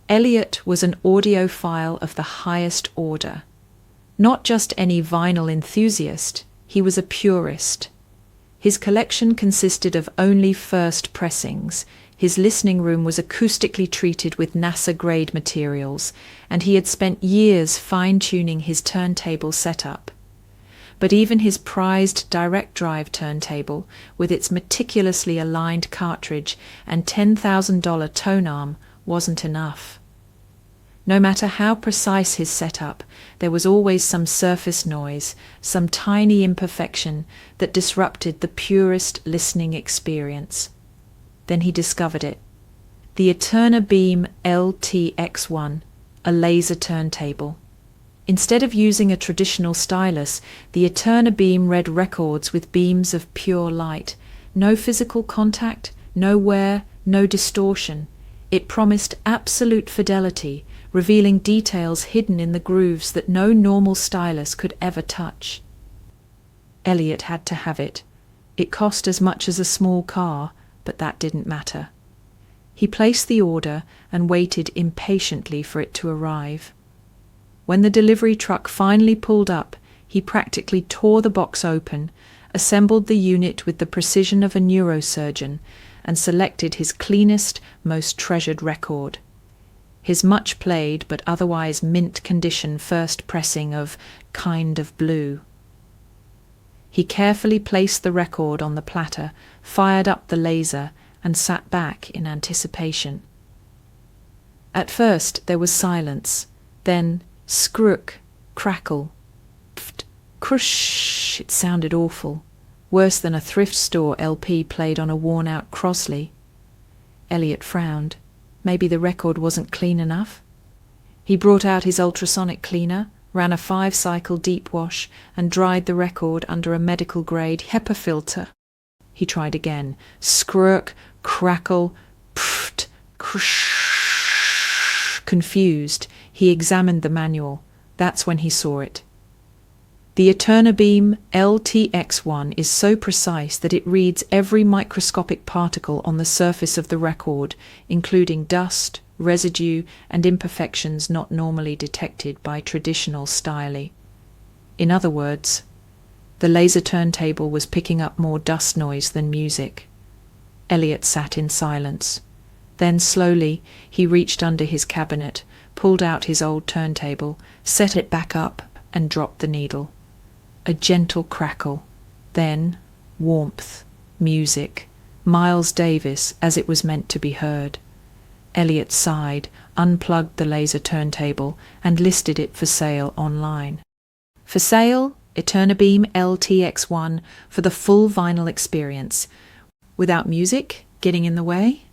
Elliot was an audiophile of the highest order. Not just any vinyl enthusiast, he was a purist. His collection consisted of only first pressings. His listening room was acoustically treated with NASA-grade materials, and he had spent years fine-tuning his turntable setup. But even his prized direct-drive turntable, with its meticulously aligned cartridge and $10,000 tone arm, wasn't enough. No matter how precise his setup, there was always some surface noise, some tiny imperfection that disrupted the purest listening experience. Then he discovered it. The Eterna Beam LTX1, a laser turntable. Instead of using a traditional stylus, the Eterna Beam read records with beams of pure light. No physical contact, no wear, no distortion. It promised absolute fidelity, revealing details hidden in the grooves that no normal stylus could ever touch. Elliot had to have it. It cost as much as a small car, but that didn't matter. He placed the order and waited impatiently for it to arrive. When the delivery truck finally pulled up, he practically tore the box open, assembled the unit with the precision of a neurosurgeon, and selected his cleanest, most treasured record. His much-played but otherwise mint-condition first pressing of Kind of Blue. He carefully placed the record on the platter, fired up the laser, and sat back in anticipation. At first there was silence, then skrook, crackle, pft, crush. It sounded awful, worse than a thrift store LP played on a worn-out Crosley. Elliot frowned. Maybe the record wasn't clean enough? He brought out his ultrasonic cleaner, ran a 5-cycle deep wash, and dried the record under a medical-grade HEPA filter. He tried again. Skrook, crackle, pft, crush. Confused, he examined the manual. That's when he saw it. The Eterna Beam LTX1 is so precise that it reads every microscopic particle on the surface of the record, including dust, residue, and imperfections not normally detected by traditional styli. In other words, the laser turntable was picking up more dust noise than music. Elliot sat in silence. Then slowly he reached under his cabinet, pulled out his old turntable, set it back up, and dropped the needle. A gentle crackle, then warmth, music, Miles Davis as it was meant to be heard. Elliot sighed, unplugged the laser turntable, and listed it for sale online. For sale, Eterna Beam LTX1 for the full vinyl experience, without music getting in the way.